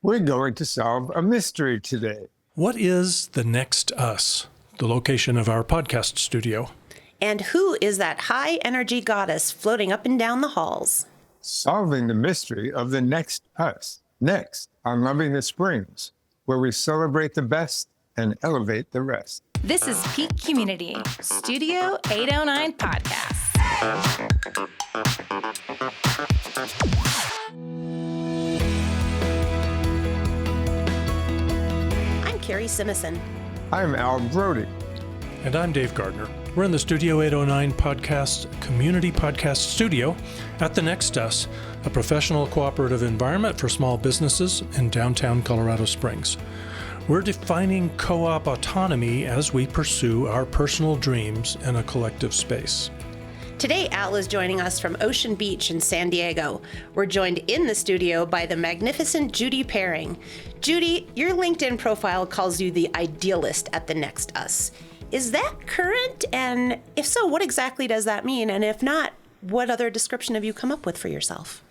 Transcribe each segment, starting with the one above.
We're going to solve a mystery today. What is the next us, the location of our podcast studio? And who is that high-energy goddess floating up and down the halls? Solving the mystery of the next us. Next on Loving the Springs, where we celebrate the best and elevate the rest. This is Peak Community, Studio 809 Podcast. I'm Carrie Simison. I'm Al Brody. And I'm Dave Gardner. We're in the Studio 809 Podcast Community Podcast Studio at The Next Us, a professional cooperative environment for small businesses in downtown Colorado Springs. We're defining co-op autonomy as we pursue our personal dreams in a collective space. Today, Al is joining us from Ocean Beach in San Diego. We're joined in the studio by the magnificent Judy Pearring. Judy, your LinkedIn profile calls you the idealist at The Next Us. Is that current? And if so, what exactly does that mean? And if not, what other description have you come up with for yourself?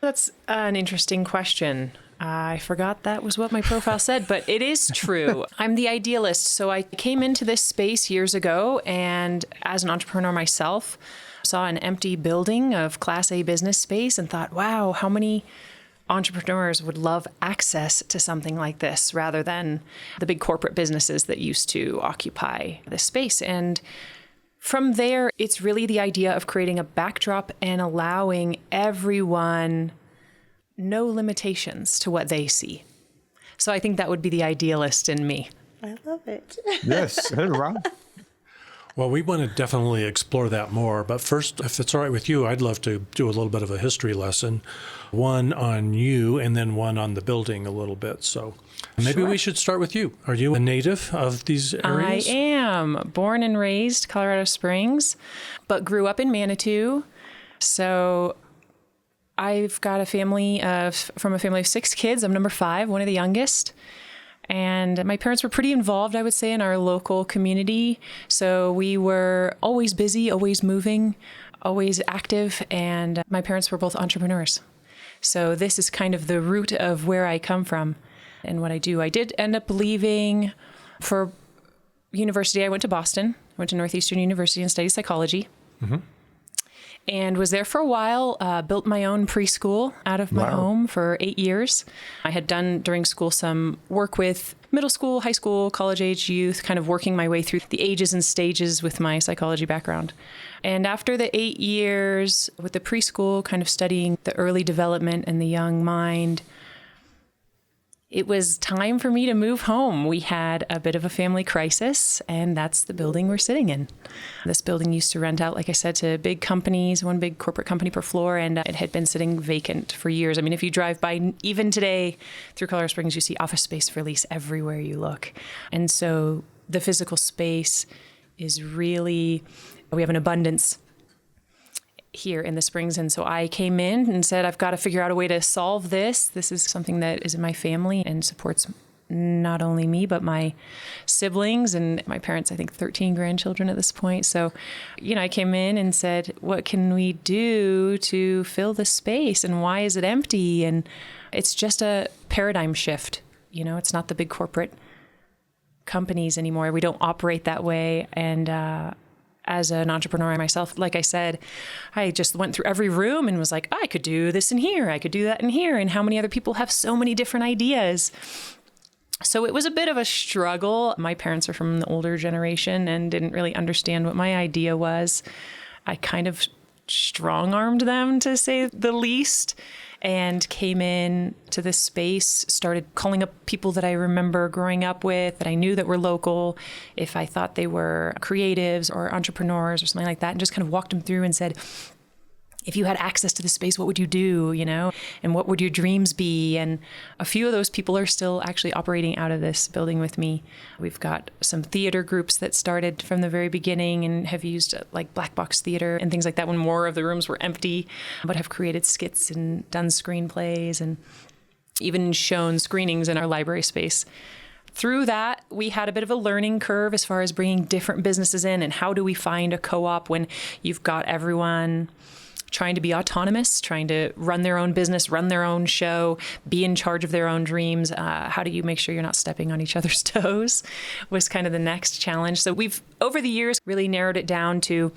That's an interesting question. I forgot that was what my profile said, but it is true. I'm the idealist. So I came into this space years ago, and as an entrepreneur myself, saw an empty building of Class A business space and thought, wow, how many entrepreneurs would love access to something like this rather than the big corporate businesses that used to occupy this space. And from there, it's really the idea of creating a backdrop and allowing everyone no limitations to what they see. So I think that would be the idealist in me. I love it. Yes, right. Well, we want to definitely explore that more. But first, if it's all right with you, I'd love to do a little bit of a history lesson, one on you and then one on the building a little bit. So maybe we should start with you. Are you a native of these areas? I am born and raised Colorado Springs, but grew up in Manitou. So I've got a family from a family of 6 kids. I'm number 5, one of the youngest. And my parents were pretty involved, I would say, in our local community. So we were always busy, always moving, always active. And my parents were both entrepreneurs. So this is kind of the root of where I come from and what I do. I did end up leaving for university. I went to Boston, went to Northeastern University and studied psychology. Mm-hmm. And was there for a while, built my own preschool out of my home for 8 years. I had done during school some work with middle school, high school, college-age youth, kind of working my way through the ages and stages with my psychology background. And after the 8 years with the preschool, kind of studying the early development and the young mind, it was time for me to move home. We had a bit of a family crisis, and that's the building we're sitting in. This building used to rent out, like I said, to big companies, one big corporate company per floor, and it had been sitting vacant for years. I mean, if you drive by, even today, through Colorado Springs, you see office space for lease everywhere you look. And so the physical space is really, we have an abundance here in the Springs. And so I came in and said, I've got to figure out a way to solve this. This is something that is in my family and supports not only me, but my siblings and my parents, I think 13 grandchildren at this point. So, I came in and said, what can we do to fill the space and why is it empty? And it's just a paradigm shift. It's not the big corporate companies anymore. We don't operate that way. And, as an entrepreneur myself, like I said, I just went through every room and was like, I could do this in here. I could do that in here. And how many other people have so many different ideas? So it was a bit of a struggle. My parents are from the older generation and didn't really understand what my idea was. I kind of strong-armed them, to say the least, and came in to this space, started calling up people that I remember growing up with, that I knew that were local, if I thought they were creatives or entrepreneurs or something like that, and just kind of walked them through and said, if you had access to the space, what would you do, and what would your dreams be? And a few of those people are still actually operating out of this building with me. We've got some theater groups that started from the very beginning and have used like black box theater and things like that when more of the rooms were empty, but have created skits and done screenplays and even shown screenings in our library space. Through that, we had a bit of a learning curve as far as bringing different businesses in and how do we find a co-op when you've got everyone trying to be autonomous, trying to run their own business, run their own show, be in charge of their own dreams. How do you make sure you're not stepping on each other's toes was kind of the next challenge. So we've, over the years, really narrowed it down to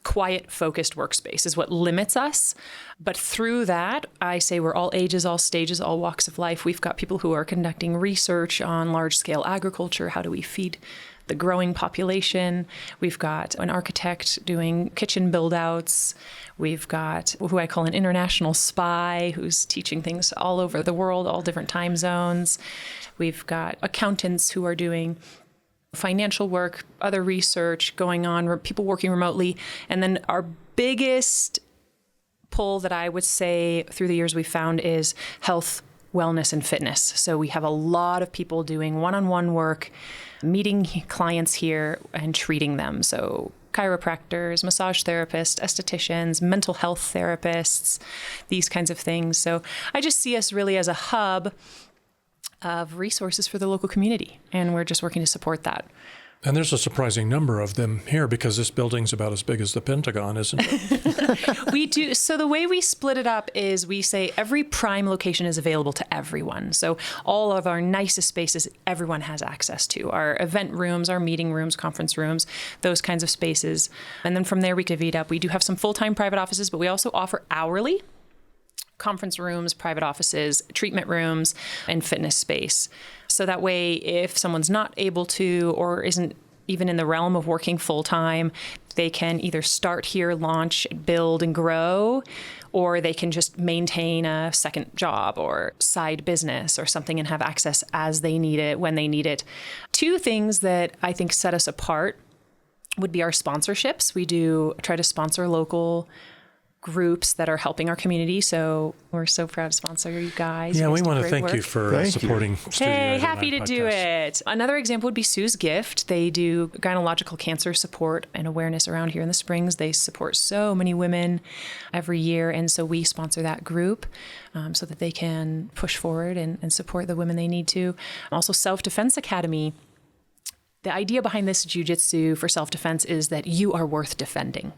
quiet, focused workspace is what limits us. But through that, I say we're all ages, all stages, all walks of life. We've got people who are conducting research on large-scale agriculture. How do we feed the growing population? We've got an architect doing kitchen build-outs. We've got who I call an international spy who's teaching things all over the world, all different time zones. We've got accountants who are doing financial work, other research going on, people working remotely. And then our biggest pull that I would say through the years we found is health, wellness, and fitness. So we have a lot of people doing one-on-one work, meeting clients here and treating them. So chiropractors, massage therapists, estheticians, mental health therapists, these kinds of things. So I just see us really as a hub of resources for the local community, and we're just working to support that. And there's a surprising number of them here because this building's about as big as the Pentagon, isn't it? We do. So the way we split it up is we say every prime location is available to everyone. So all of our nicest spaces, everyone has access to. Our event rooms, our meeting rooms, conference rooms, those kinds of spaces. And then from there we divvy it up. We do have some full-time private offices, but we also offer hourly conference rooms, private offices, treatment rooms, and fitness space. So that way, if someone's not able to or isn't even in the realm of working full-time, they can either start here, launch, build, and grow, or they can just maintain a second job or side business or something and have access as they need it, when they need it. Two things that I think set us apart would be our sponsorships. We do try to sponsor local groups that are helping our community. So we're so proud to sponsor you guys. Yeah, You we guys do want to great thank work. you for supporting Studio Hey, 809 happy to do podcast. it. Another example would be Sue's Gift. They do gynecological cancer support and awareness around here in the Springs. They support so many women every year. And so we sponsor that group so that they can push forward and support the women they need to. Also, Self-Defense Academy. The idea behind this jiu-jitsu for self-defense is that you are worth defending.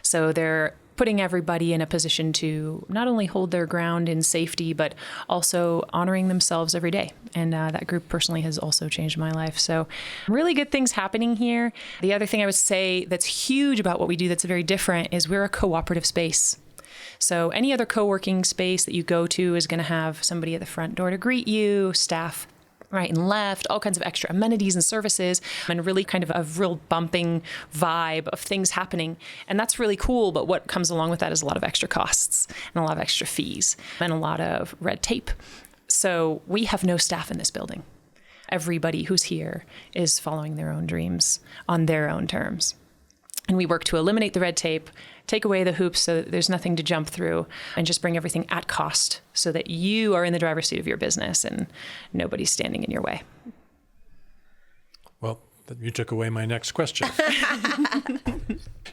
So they're putting everybody in a position to not only hold their ground in safety, but also honoring themselves every day. And that group personally has also changed my life. So really good things happening here. The other thing I would say that's huge about what we do that's very different is we're a cooperative space. So any other co-working space that you go to is going to have somebody at the front door to greet you, staff right and left, all kinds of extra amenities and services, and really kind of a real bumping vibe of things happening. And that's really cool. But what comes along with that is a lot of extra costs and a lot of extra fees and a lot of red tape. So we have no staff in this building. Everybody who's here is following their own dreams on their own terms. And we work to eliminate the red tape, take away the hoops so that there's nothing to jump through, and just bring everything at cost so that you are in the driver's seat of your business and nobody's standing in your way. Well, you took away my next question.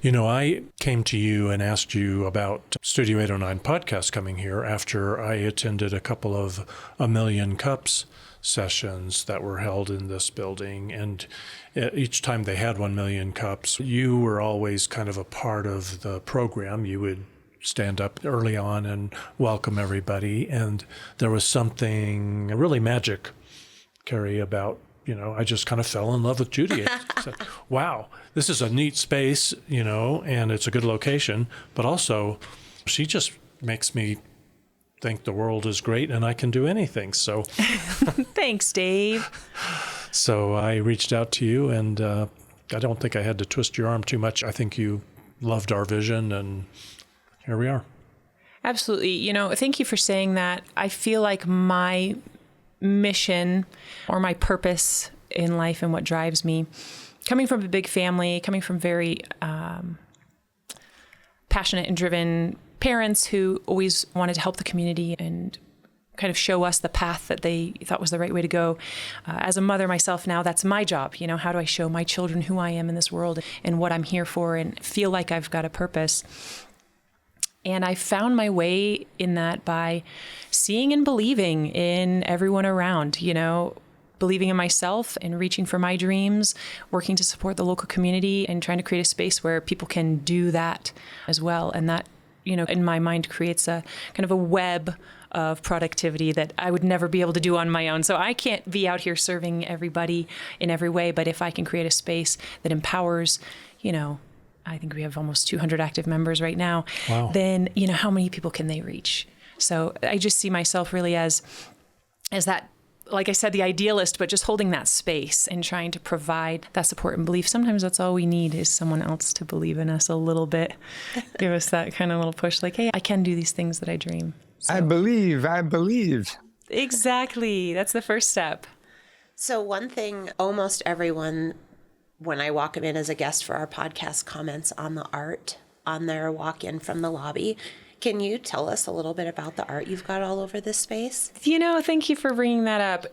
You know, I came to you and asked you about Studio 809 podcast coming here after I attended a couple of A Million Cups sessions that were held in this building. And each time they had 1 million cups, you were always kind of a part of the program. You would stand up early on and welcome everybody. And there was something really magic, Carrie, about, you know, I just kind of fell in love with Judy. I said, wow, this is a neat space, you know, and it's a good location. But also, she just makes me think the world is great and I can do anything. So Thanks, Dave. So I reached out to you, and I don't think I had to twist your arm too much. I think you loved our vision, and here we are. Absolutely. You know, thank you for saying that. I feel like my mission or my purpose in life and what drives me, coming from a big family, coming from very passionate and driven parents who always wanted to help the community and kind of show us the path that they thought was the right way to go. As a mother myself now, that's my job. You know, how do I show my children who I am in this world and what I'm here for and feel like I've got a purpose? And I found my way in that by seeing and believing in everyone around, you know, believing in myself and reaching for my dreams, working to support the local community and trying to create a space where people can do that as well. And that in my mind creates a kind of a web of productivity that I would never be able to do on my own. So I can't be out here serving everybody in every way, but if I can create a space that empowers, I think we have almost 200 active members right now, Wow. then, how many people can they reach? So I just see myself really as that, like I said, the idealist, but just holding that space and trying to provide that support and belief. Sometimes that's all we need is someone else to believe in us a little bit, give us that kind of little push, like, hey, I can do these things that I dream. So. I believe. Exactly. That's the first step. So one thing almost everyone, when I walk them in as a guest for our podcast, comments on the art on their walk-in from the lobby. Can you tell us a little bit about the art you've got all over this space? Thank you for bringing that up.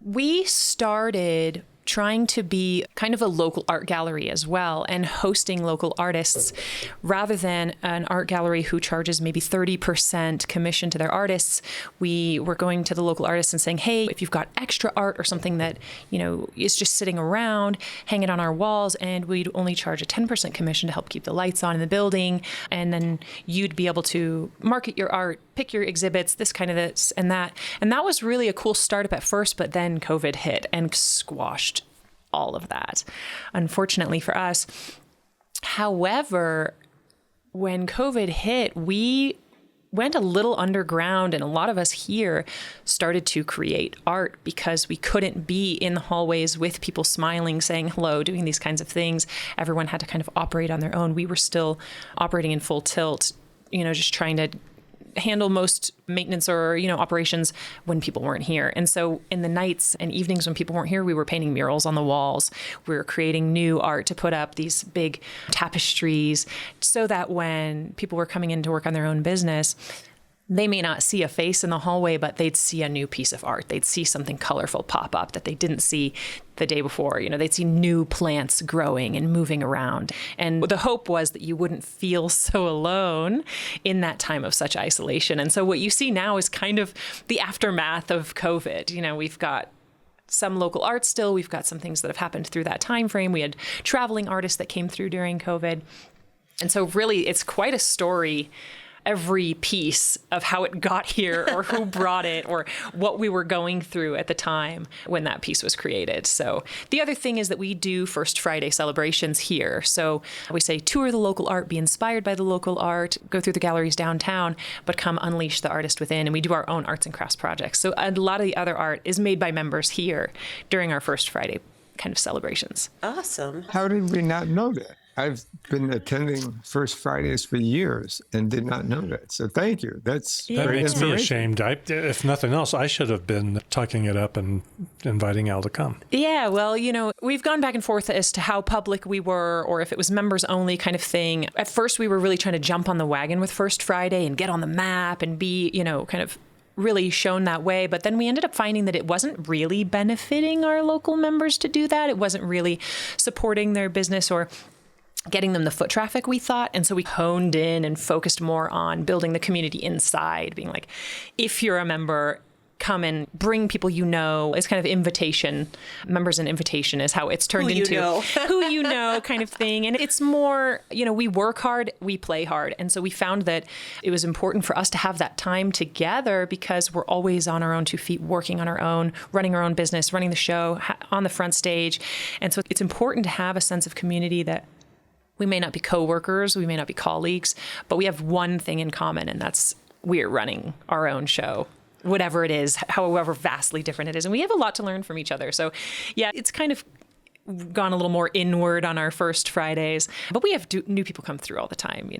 We started trying to be kind of a local art gallery as well and hosting local artists rather than an art gallery who charges maybe 30% commission to their artists. We were going to the local artists and saying, hey, if you've got extra art or something that, is just sitting around, hang it on our walls, and we'd only charge a 10% commission to help keep the lights on in the building. And then you'd be able to market your art, pick your exhibits, this kind of this and that. And that was really a cool startup at first, but then COVID hit and squashed all of that, unfortunately for us. However, when COVID hit, we went a little underground, and a lot of us here started to create art because we couldn't be in the hallways with people smiling, saying hello, doing these kinds of things. Everyone had to kind of operate on their own. We were still operating in full tilt, just trying to handle most maintenance or, operations when people weren't here. And so in the nights and evenings when people weren't here, we were painting murals on the walls. We were creating new art to put up, these big tapestries, so that when people were coming in to work on their own business, they may not see a face in the hallway, but they'd see a new piece of art. They'd see something colorful pop up that they didn't see the day before. They'd see new plants growing and moving around. And the hope was that you wouldn't feel so alone in that time of such isolation. And so what you see now is kind of the aftermath of COVID. We've got some local art still. We've got some things that have happened through that time frame. We had traveling artists that came through during COVID. And so really, it's quite a story, every piece of how it got here or who brought it or what we were going through at the time when that piece was created. So the other thing is that we do First Friday celebrations here. So we say tour the local art, be inspired by the local art, go through the galleries downtown, but come unleash the artist within. And we do our own arts and crafts projects. So a lot of the other art is made by members here during our First Friday kind of celebrations. Awesome. How did we not know that? I've been attending First Fridays for years and did not know that. So thank you. That's That great makes me information. ashamed. If nothing else, I should have been talking it up and inviting Al to come. Yeah, well, we've gone back and forth as to how public we were or if it was members only kind of thing. At first, we were really trying to jump on the wagon with First Friday and get on the map and be, kind of really shown that way. But then we ended up finding that it wasn't really benefiting our local members to do that. It wasn't really supporting their business or getting them the foot traffic we thought. And so we honed in and focused more on building the community inside, being like, if you're a member, come and bring people It's kind of invitation. Members and invitation is how it's turned into who you know kind of thing. And it's more, we work hard, we play hard. And so we found that it was important for us to have that time together because we're always on our own 2 feet, working on our own, running our own business, running the show on the front stage. And so it's important to have a sense of community that we may not be coworkers, we may not be colleagues, but we have one thing in common, and that's we're running our own show, whatever it is, however vastly different it is. And we have a lot to learn from each other. So yeah, it's kind of gone a little more inward on our First Fridays, but we have new people come through all the time,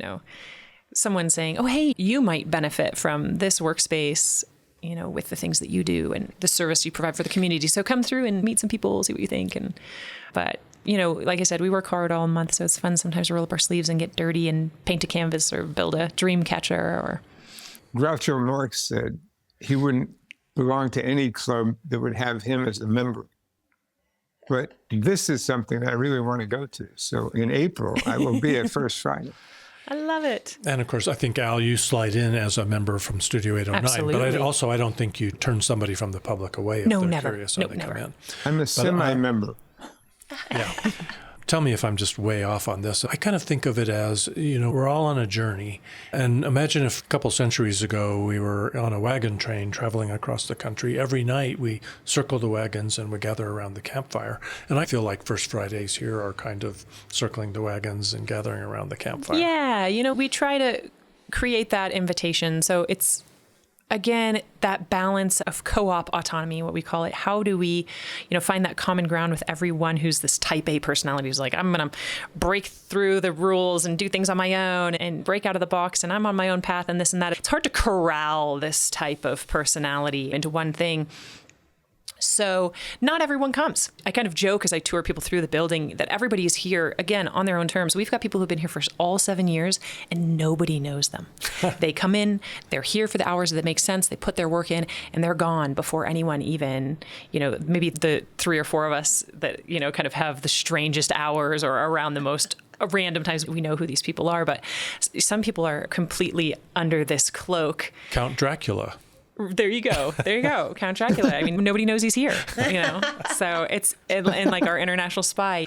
Someone saying, oh, hey, you might benefit from this workspace, with the things that you do and the service you provide for the community. So come through and meet some people, see what you think. But like I said, we work hard all month, so it's fun sometimes to roll up our sleeves and get dirty and paint a canvas or build a dream catcher. Or Groucho Marx said he wouldn't belong to any club that would have him as a member. But this is something I really want to go to. So in April, I will be at First Friday. I love it. And of course, I think, Al, you slide in as a member from Studio 809. Absolutely. But I don't think you turn somebody from the public away if No, they're never. curious how No, they never. come in. I'm a semi-member. Yeah. tell me if I'm just way off on this. I kind of think of it as, we're all on a journey. And imagine if a couple centuries ago we were on a wagon train traveling across the country. Every night we circle the wagons and we gather around the campfire. And I feel like First Fridays here are kind of circling the wagons and gathering around the campfire. Yeah, we try to create that invitation. So it's, again, that balance of co-op autonomy, what we call it. How do we, find that common ground with everyone who's this type A personality who's like, I'm going to break through the rules and do things on my own and break out of the box, and I'm on my own path and this and that. It's hard to corral this type of personality into one thing. So not everyone comes. I kind of joke as I tour people through the building that everybody is here, again, on their own terms. We've got people who've been here for all 7 years and nobody knows them. They come in, they're here for the hours that make sense. They put their work in and they're gone before anyone even, maybe the 3 or 4 of us that, kind of have the strangest hours or around the most random times we know who these people are. But some people are completely under this cloak. Count Dracula. There you go. Count Dracula. I mean, nobody knows he's here, So it's and like our international spy.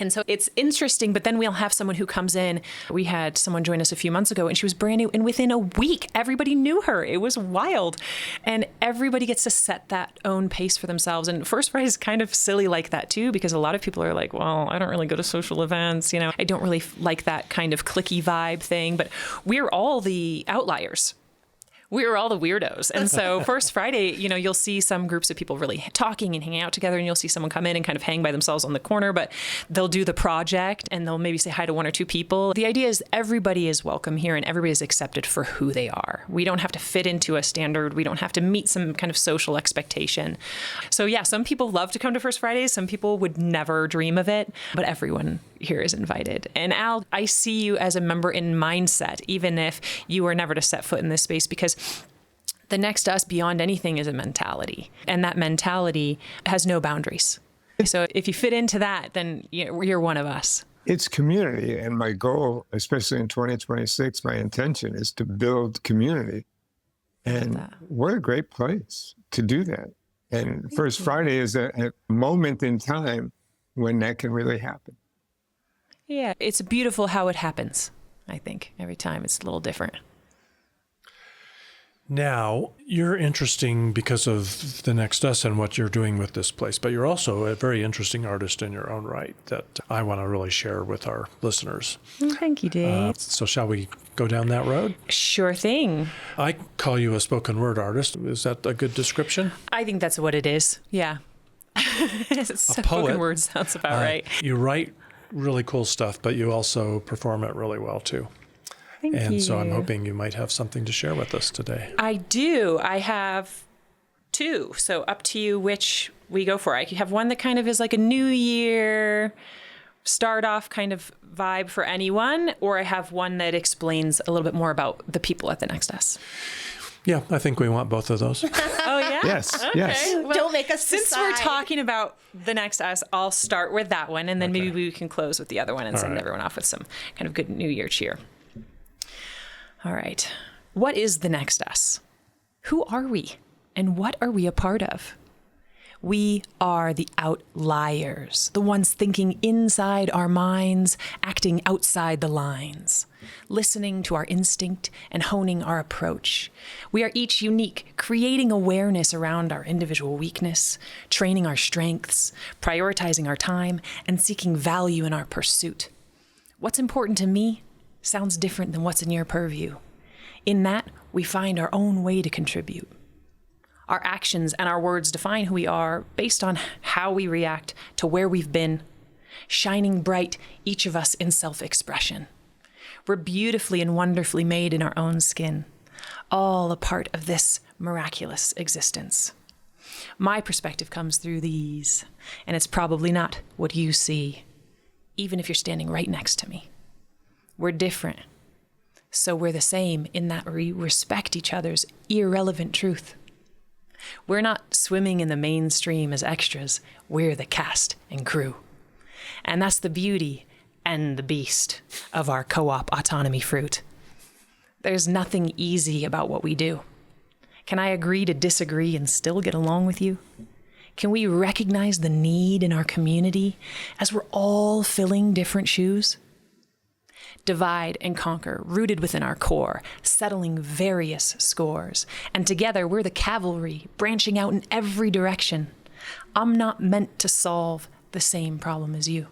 And so it's interesting, but then we'll have someone who comes in. We had someone join us a few months ago and she was brand new. And within a week, everybody knew her. It was wild. And everybody gets to set that own pace for themselves. And First Friday is kind of silly like that too, because a lot of people are like, well, I don't really go to social events. I don't really like that kind of cliquey vibe thing, but we're all the outliers. We were all the weirdos. And so First Friday, you'll see some groups of people really talking and hanging out together, and you'll see someone come in and kind of hang by themselves on the corner, but they'll do the project and they'll maybe say hi to 1 or 2 people. The idea is everybody is welcome here and everybody is accepted for who they are. We don't have to fit into a standard. We don't have to meet some kind of social expectation. So yeah, some people love to come to First Fridays. Some people would never dream of it, but everyone here is invited. And Al, I see you as a member in mindset, even if you were never to set foot in this space, because the next us beyond anything is a mentality. And that mentality has no boundaries. So if you fit into that, then you're one of us. It's community. And my goal, especially in 2026, my intention is to build community. And what a great place to do that. And First Friday is a moment in time when that can really happen. Yeah, it's beautiful how it happens, I think. Every time it's a little different. Now, you're interesting because of the Next Us and what you're doing with this place, but you're also a very interesting artist in your own right that I want to really share with our listeners. Thank you, Dave. So shall we go down that road? Sure thing. I call you a spoken word artist. Is that a good description? I think that's what it is. Yeah. Spoken word sounds about right. You write really cool stuff, but you also perform it really well too. Thank you. So I'm hoping you might have something to share with us today. I do. I have 2. So up to you which we go for. I have one that kind of is like a New Year, start off kind of vibe for anyone, or I have one that explains a little bit more about the people at the Next Us. Yeah, I think we want both of those. Oh, yeah? Yes, Okay. yes. Well, don't make us Since decide. we're talking about the Next Us, I'll start with that one, and then maybe we can close with the other one and send everyone off with some kind of good New Year cheer. All right. What is the Next Us? Who are we? And what are we a part of? We are the outliers, the ones thinking inside our minds, acting outside the lines, listening to our instinct and honing our approach. We are each unique, creating awareness around our individual weakness, training our strengths, prioritizing our time, and seeking value in our pursuit. What's important to me sounds different than what's in your purview. In that, we find our own way to contribute. Our actions and our words define who we are based on how we react to where we've been, shining bright, each of us in self-expression. We're beautifully and wonderfully made in our own skin, all a part of this miraculous existence. My perspective comes through these, and it's probably not what you see, even if you're standing right next to me. We're different, so we're the same in that we respect each other's irrelevant truth. We're not swimming in the mainstream as extras. We're the cast and crew. And that's the beauty and the beast of our co-op autonomy fruit. There's nothing easy about what we do. Can I agree to disagree and still get along with you? Can we recognize the need in our community as we're all filling different shoes? Divide and conquer, rooted within our core, settling various scores. And together, we're the cavalry, branching out in every direction. I'm not meant to solve the same problem as you.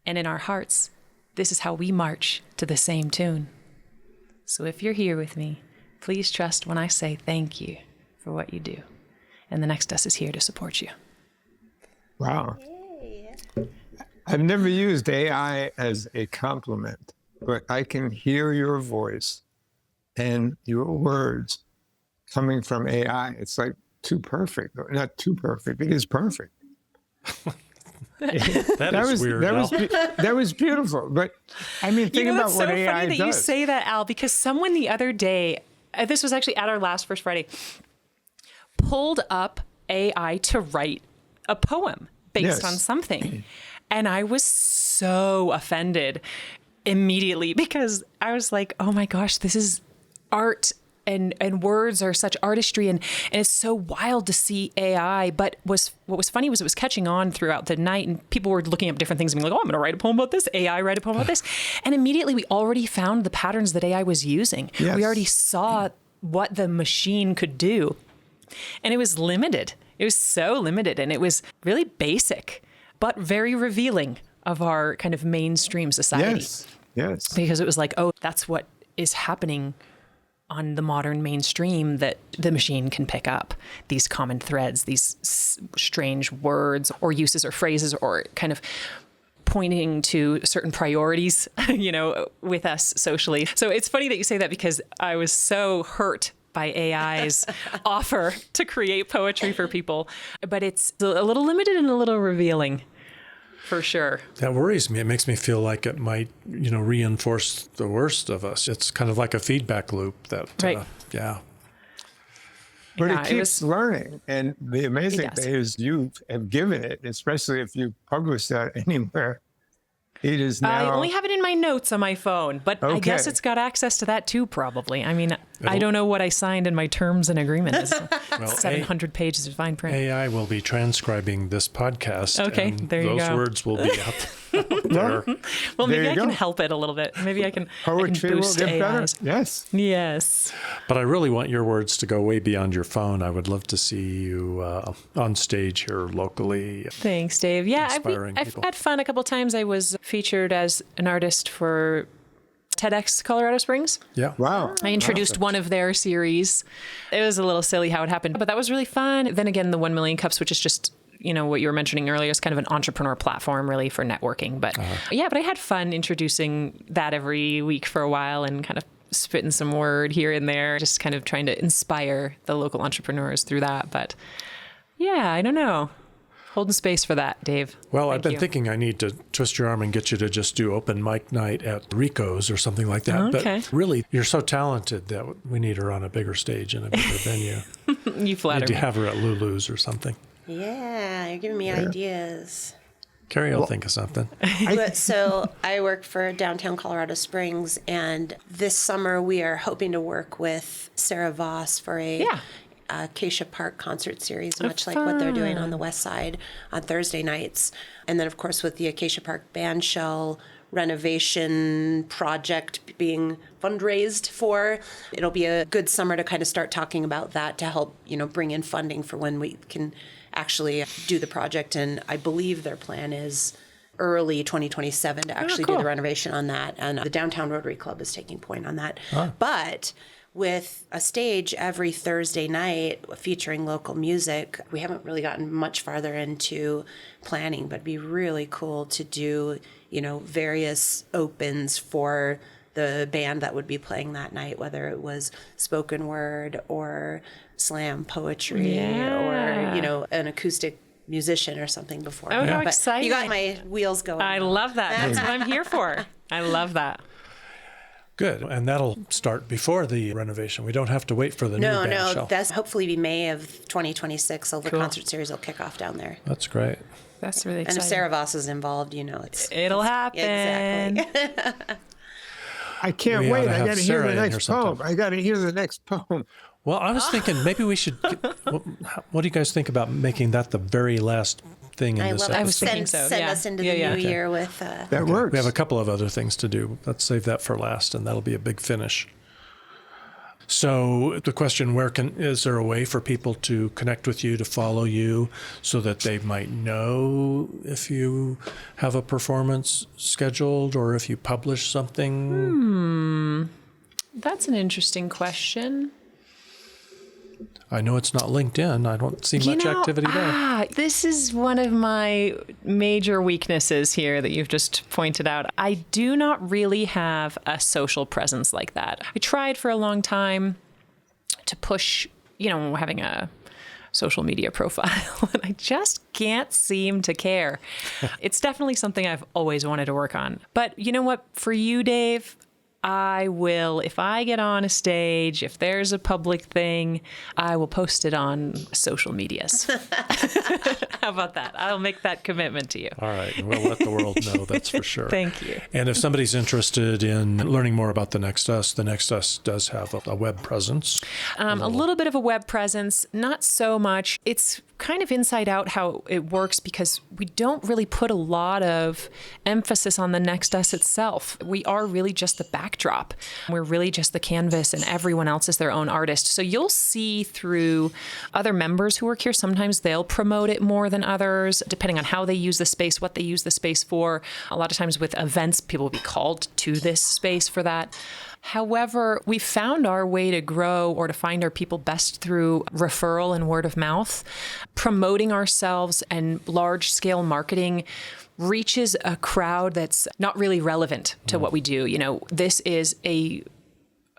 And in our hearts, this is how we march to the same tune. So if you're here with me, please trust when I say thank you for what you do. And the Next Us is here to support you. Wow. I've never used AI as a compliment, but I can hear your voice and your words coming from AI. It's like too perfect. Not too perfect. It is perfect. That is weird. That was beautiful. But I mean, think about what AI does. It's so funny that you say that, Al, because someone the other day, this was actually at our last First Friday, pulled up AI to write a poem based on something. And I was so offended immediately because I was like, oh my gosh, this is art and words are such artistry. And it's so wild to see AI. But what was funny was it was catching on throughout the night and people were looking up different things and being like, oh, I'm going to write a poem about this. AI, write a poem about this. And immediately we already found the patterns that AI was using. Yes. We already saw what the machine could do. And it was limited. It was so limited. And it was really basic, but very revealing of our kind of mainstream society. Yes. Because it was like, oh, that's what is happening on the modern mainstream, that the machine can pick up these common threads, these strange words or uses or phrases or kind of pointing to certain priorities, with us socially. So it's funny that you say that because I was so hurt by AI's offer to create poetry for people. But it's a little limited and a little revealing, for sure. That worries me. It makes me feel like it might, reinforce the worst of us. It's kind of like a feedback loop that, right. But Yeah, it keeps learning. And the amazing thing is you have given it, especially if you publish that anywhere. It is now. I only have it in my notes on my phone, but I guess it's got access to that too, probably. I mean, I don't know what I signed in my terms and agreement. It's 700 pages of fine print. AI will be transcribing this podcast. Okay, and there you go. Those words will be out there. Well, maybe I can help it a little bit. Maybe I can boost AIs. Yes. Yes. But I really want your words to go way beyond your phone. I would love to see you on stage here locally. Thanks, Dave. Yeah, I've had fun a couple times. I was featured as an artist for TEDx Colorado Springs. Yeah. Wow. I introduced one of their series. It was a little silly how it happened, but that was really fun. Then again, the 1 Million Cups, which is just, what you were mentioning earlier, is kind of an entrepreneur platform really for networking. But but I had fun introducing that every week for a while and kind of spitting some word here and there, just kind of trying to inspire the local entrepreneurs through that. But yeah, I don't know. Holding space for that, Dave. Well, I've been thinking I need to twist your arm and get you to just do open mic night at Rico's or something like that. Okay. But really, you're so talented that we need her on a bigger stage in a bigger venue. You flatter me. Need to have her at Lulu's or something. Yeah, you're giving me ideas. Carrie will think of something. So I work for downtown Colorado Springs, and this summer we are hoping to work with Sara Vaas for a Acacia Park concert series, much like what they're doing on the west side on Thursday nights. And then, of course, with the Acacia Park Bandshell renovation project being fundraised for, it'll be a good summer to kind of start talking about that to help, bring in funding for when we can actually do the project. And I believe their plan is early 2027 to actually do the renovation on that. And the Downtown Rotary Club is taking point on that. But with a stage every Thursday night featuring local music, we haven't really gotten much farther into planning, but it'd be really cool to do, various opens for the band that would be playing that night, whether it was spoken word or slam poetry or, an acoustic musician or something before. Oh, how exciting. You got my wheels going. I love that. That's what I'm here for. I love that. Good. And that'll start before the renovation. We don't have to wait for the new Bandshell. No. That's hopefully be May of 2026. So the concert series will kick off down there. That's great. That's really exciting. And if Sara Vaas is involved, it'll happen. Exactly. I can't wait. I got to hear the next poem. Well, I was thinking maybe we should. What do you guys think about making that the very last thing in this episode? I was thinking so. Send us into the new year with... That works. We have a couple of other things to do. Let's save that for last, and that'll be a big finish. So the question, is there a way for people to connect with you, to follow you, so that they might know if you have a performance scheduled or if you publish something? That's an interesting question. I know it's not LinkedIn. I don't see much activity there. This is one of my major weaknesses here that you've just pointed out. I do not really have a social presence like that. I tried for a long time to push, having a social media profile, and I just can't seem to care. It's definitely something I've always wanted to work on. But you know what? For you, Dave, I will, if I get on a stage, if there's a public thing, I will post it on social medias. How about that? I'll make that commitment to you. All right. We'll let the world know, that's for sure. Thank you. And if somebody's interested in learning more about The Next Us does have a web presence. A little bit of a web presence, not so much. It's kind of inside out how it works because we don't really put a lot of emphasis on The Next Us itself. We are really just the backdrop. We're really just the canvas, and everyone else is their own artist. So you'll see through other members who work here, sometimes they'll promote it more than others, depending on how they use the space, what they use the space for. A lot of times with events, people will be called to this space for that. However, we found our way to grow or to find our people best through referral and word of mouth. Promoting ourselves and large-scale marketing reaches a crowd that's not really relevant to what we do. This is a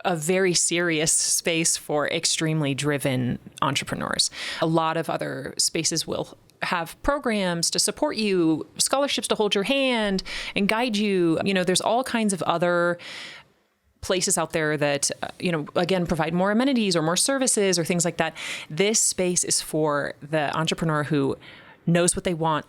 very serious space for extremely driven entrepreneurs. A lot of other spaces will have programs to support you, scholarships to hold your hand and guide you. There's all kinds of other places out there that, again, provide more amenities or more services or things like that. This space is for the entrepreneur who knows what they want,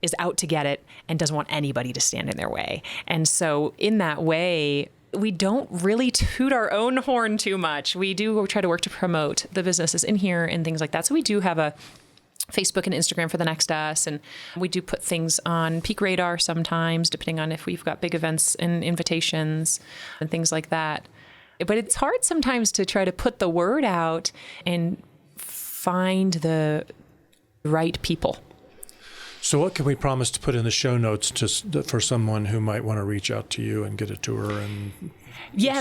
is out to get it, and doesn't want anybody to stand in their way. And so in that way, we don't really toot our own horn too much. We do try to work to promote the businesses in here and things like that. So we do have a Facebook and Instagram for The Next Us, and we do put things on Peak Radar sometimes, depending on if we've got big events and invitations and things like that. But it's hard sometimes to try to put the word out and find the right people. So what can we promise to put in the show notes for someone who might want to reach out to you and get a tour and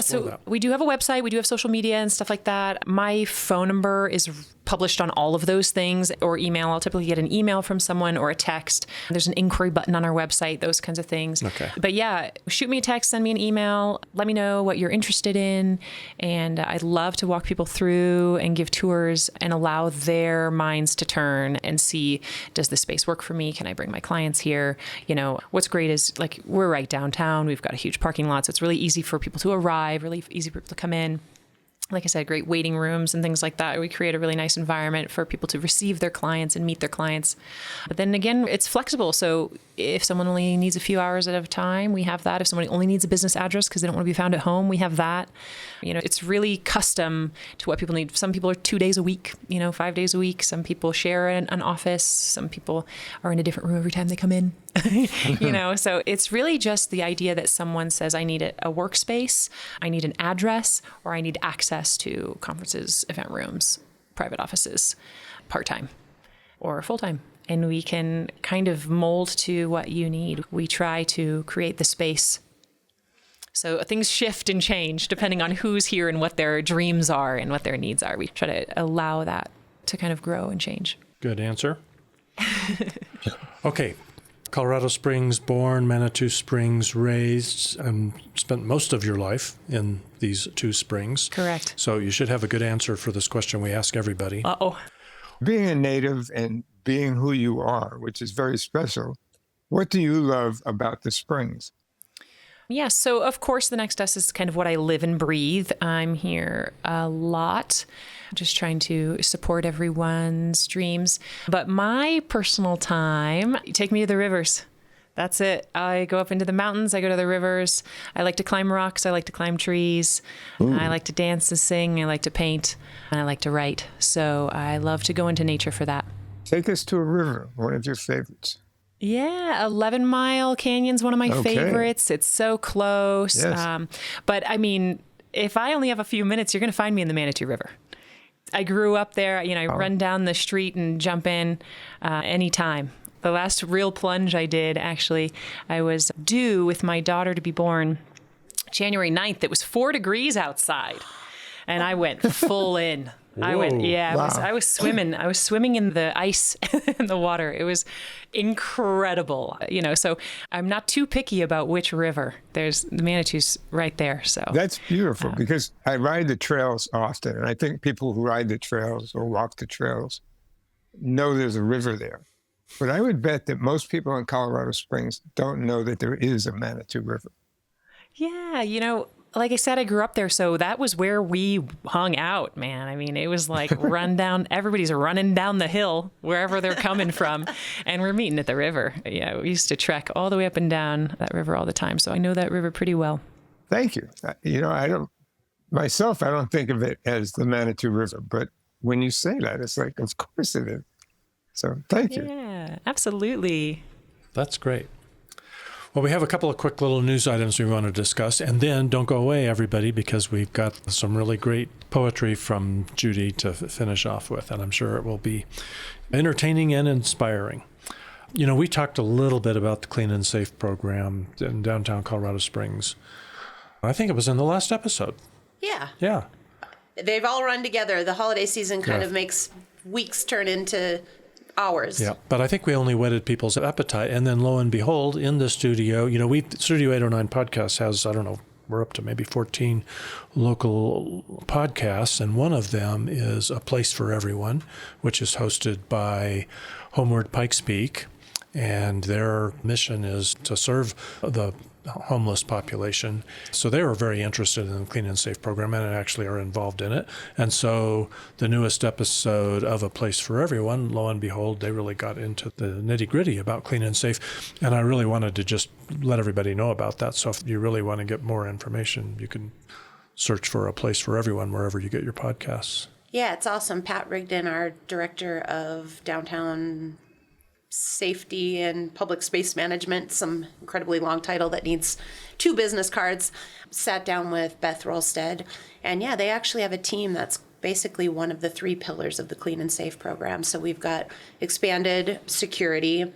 so we do have a website, we do have social media and stuff like that. My phone number is published on all of those things, or email. I'll typically get an email from someone or a text. There's an inquiry button on our website, those kinds of things. Okay. But yeah, shoot me a text, send me an email, let me know what you're interested in. And I'd love to walk people through and give tours and allow their minds to turn and see, does this space work for me? Can I bring my clients here? What's great is we're right downtown. We've got a huge parking lot. So it's really easy for people to arrive, really easy for people to come in. Like I said, great waiting rooms and things like that. We create a really nice environment for people to receive their clients and meet their clients. But then again, it's flexible. So if someone only needs a few hours at a time, we have that. If someone only needs a business address because they don't want to be found at home, we have that. It's really custom to what people need. Some people are 2 days a week, 5 days a week. Some people share an office. Some people are in a different room every time they come in. So it's really just the idea that someone says, I need a workspace, I need an address, or I need access to conferences, event rooms, private offices, part-time or full-time. And we can kind of mold to what you need. We try to create the space. So things shift and change depending on who's here and what their dreams are and what their needs are. We try to allow that to kind of grow and change. Good answer. Okay. Colorado Springs born, Manitou Springs raised, and spent most of your life in these two springs. Correct. So you should have a good answer for this question we ask everybody. Uh-oh. Being a native and being who you are, which is very special, what do you love about the Springs? Yeah, so of course, The Next Us is kind of what I live and breathe. I'm here a lot, just trying to support everyone's dreams. But my personal time, take me to the rivers. That's it. I go up into the mountains. I go to the rivers. I like to climb rocks. I like to climb trees. I like to dance and sing. I like to paint. And I like to write. So I love to go into nature for that. Take us to a river, one of your favorites. Yeah, 11 Mile Canyon's one of my favorites. It's so close. Yes. But I mean, if I only have a few minutes, you're going to find me in the Manitou River. I grew up there. I run down the street and jump in anytime. The last real plunge I did, actually, I was due with my daughter to be born January 9th. It was 4 degrees outside, and I went full in. Whoa, I was swimming. I was swimming in the ice in the water. It was incredible. So I'm not too picky about which river. There's the Manitou's right there. So that's beautiful because I ride the trails often, and I think people who ride the trails or walk the trails know there's a river there. But I would bet that most people in Colorado Springs don't know that there is a Manitou River. Yeah, like I said, I grew up there, so that was where we hung out, man. I mean, it was like everybody's running down the hill wherever they're coming from, and we're meeting at the river. Yeah, we used to trek all the way up and down that river all the time, so I know that river pretty well. Thank you. I don't think of it as the Manitou River, but when you say that, it's like, of course it is. So thank you. Yeah, absolutely. That's great. Well, we have a couple of quick little news items we want to discuss, and then don't go away, everybody, because we've got some really great poetry from Judy to finish off with, and I'm sure it will be entertaining and inspiring. We talked a little bit about the Clean and Safe program in downtown Colorado Springs. I think it was in the last episode. Yeah. Yeah. They've all run together. The holiday season kind of makes weeks turn into hours. Yeah, but I think we only whetted people's appetite. And then lo and behold, in the studio, Studio 809 Podcast has, I don't know, we're up to maybe 14 local podcasts. And one of them is A Place for Everyone, which is hosted by Homeward, Pikes Peak. And their mission is to serve the homeless population. So they were very interested in the Clean and Safe program and actually are involved in it. And so the newest episode of A Place for Everyone, lo and behold, they really got into the nitty-gritty about Clean and Safe. And I really wanted to just let everybody know about that. So if you really want to get more information, you can search for A Place for Everyone wherever you get your podcasts. Yeah, it's awesome. Pat Rigdon, our director of downtown safety and public space management, some incredibly long title that needs 2 business cards, sat down with Beth Roalstad. And yeah, they actually have a team that's basically one of the 3 pillars of the Clean and Safe program. So we've got expanded security,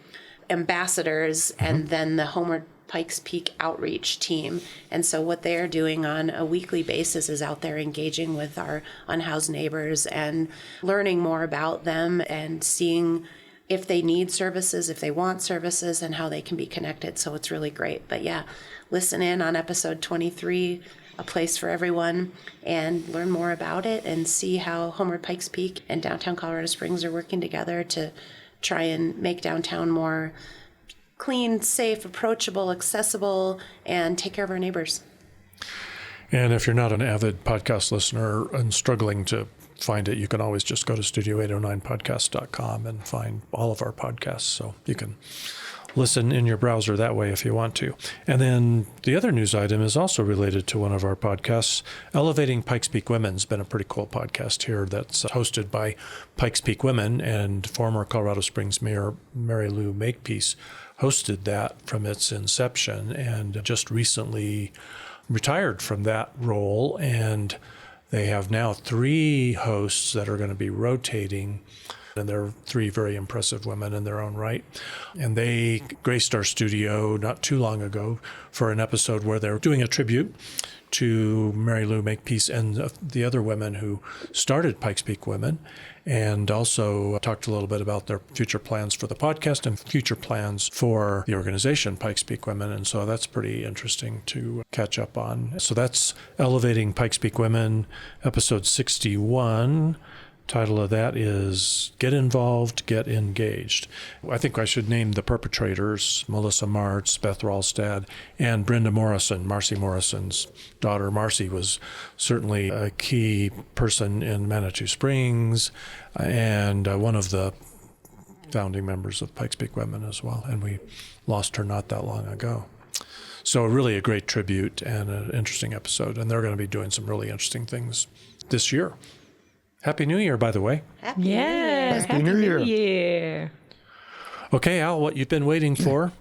ambassadors, and then the Homeward Pikes Peak outreach team. And so what they're doing on a weekly basis is out there engaging with our unhoused neighbors and learning more about them and seeing if they need services, if they want services, and how they can be connected. So it's really great. But yeah, listen in on episode 23, A Place for Everyone, and learn more about it and see how Homeward Pikes Peak and downtown Colorado Springs are working together to try and make downtown more clean, safe, approachable, accessible, and take care of our neighbors. And if you're not an avid podcast listener and struggling to find it, you can always just go to studio809podcast.com and find all of our podcasts. So you can listen in your browser that way if you want to. And then the other news item is also related to one of our podcasts. Elevating Pikes Peak Women's been a pretty cool podcast here that's hosted by Pikes Peak Women, and former Colorado Springs Mayor Mary Lou Makepeace hosted that from its inception and just recently retired from that role. And they have now 3 hosts that are going to be rotating, and they're 3 very impressive women in their own right. And they graced our studio not too long ago for an episode where they're doing a tribute to Mary Lou Makepeace and the other women who started Pikes Peak Women, and also talked a little bit about their future plans for the podcast and future plans for the organization Pikes Peak Women. And so that's pretty interesting to catch up on. So that's Elevating Pikes Peak Women, episode 61. Title of that is Get Involved, Get Engaged. I think I should name the perpetrators: Melissa Marts, Beth Roalstad, and Brenda Morrison, Marcy Morrison's daughter. Marcy was certainly a key person in Manitou Springs and one of the founding members of Pikes Peak Women as well, and we lost her not that long ago. So really a great tribute and an interesting episode, and they're going to be doing some really interesting things this year. Happy New Year, by the way. Happy Yes. Happy New Year. Yeah. Okay, Al, what you've been waiting for?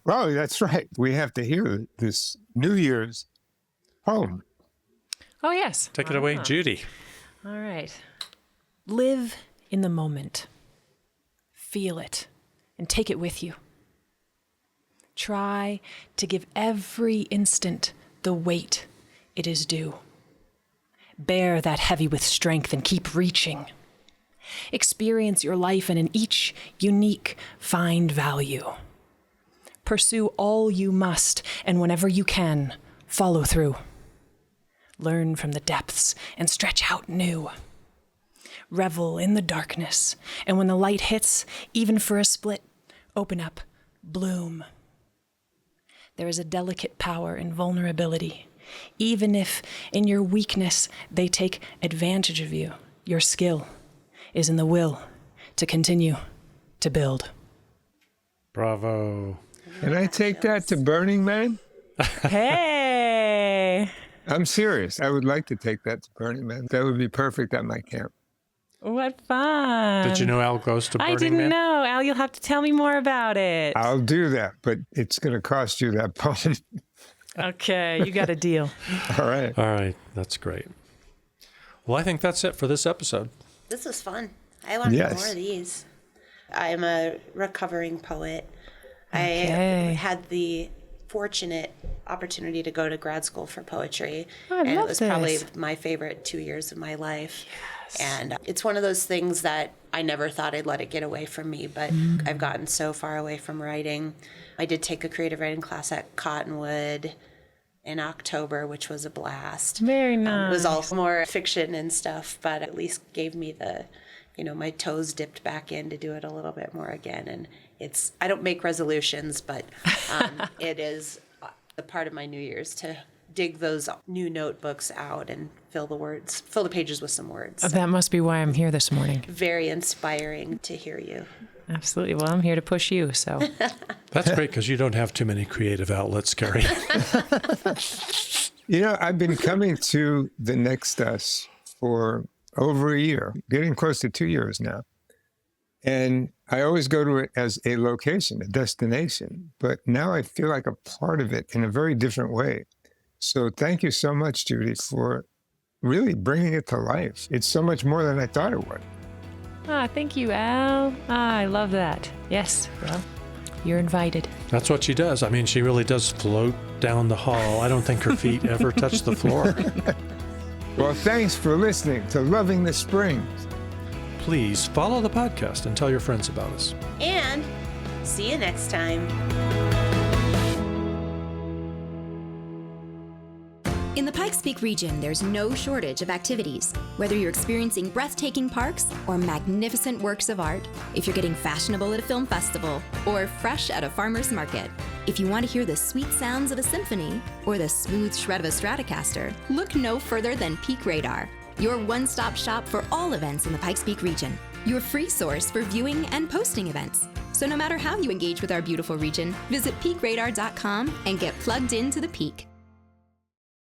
Oh, that's right. We have to hear this New Year's poem. Oh, yes. Take it away, Judy. All right. Live in the moment. Feel it and take it with you. Try to give every instant the weight it is due. Bear that heavy with strength and keep reaching. Experience your life and in each unique find value. Pursue all you must, and whenever you can, follow through. Learn from the depths and stretch out new. Revel in the darkness, and when the light hits, even for a split, open up, bloom. There is a delicate power in vulnerability. Even if in your weakness they take advantage of you, your skill is in the will to continue to build. Bravo. Can I take that to Burning Man? Hey! I'm serious. I would like to take that to Burning Man. That would be perfect at my camp. What fun. Did you know Al goes to Burning I didn't Man? know. Al, you'll have to tell me more about it. I'll do that, but it's going to cost you that poem. Okay, you got a deal. All right. All right, that's great. Well, I think that's it for this episode. This was fun. I want Yes. more of these. I'm a recovering poet. Okay. I had the fortunate opportunity to go to grad school for poetry. Oh, I and love it was probably this. my favorite 2 years of my life. Yes. And it's one of those things that I never thought I'd let it get away from me, but I've gotten so far away from writing. I did take a creative writing class at Cottonwood in October, which was a blast. Very nice. It was all more fiction and stuff, but at least gave me the, my toes dipped back in to do it a little bit more again. And I don't make resolutions, but it is a part of my New Year's to dig those new notebooks out and fill the pages with some words. That must be why I'm here this morning. Very inspiring to hear you. Absolutely. Well, I'm here to push you, so. That's great because you don't have too many creative outlets, Carrie. I've been coming to the Next Us for over a year, getting close to 2 years now. And I always go to it as a location, a destination. But now I feel like a part of it in a very different way. So thank you so much, Judy, for really bringing it to life. It's so much more than I thought it would. Thank you, Al. I love that. Yes, well, you're invited. That's what she does. I mean, she really does float down the hall. I don't think her feet ever touch the floor. Well, thanks for listening to Loving the Springs. Please follow the podcast and tell your friends about us. And see you next time. In the Pikes Peak region, there's no shortage of activities. Whether you're experiencing breathtaking parks or magnificent works of art, if you're getting fashionable at a film festival, or fresh at a farmer's market, if you want to hear the sweet sounds of a symphony or the smooth shred of a Stratocaster, look no further than Peak Radar, your one-stop shop for all events in the Pikes Peak region, your free source for viewing and posting events. So no matter how you engage with our beautiful region, visit peakradar.com and get plugged into the peak.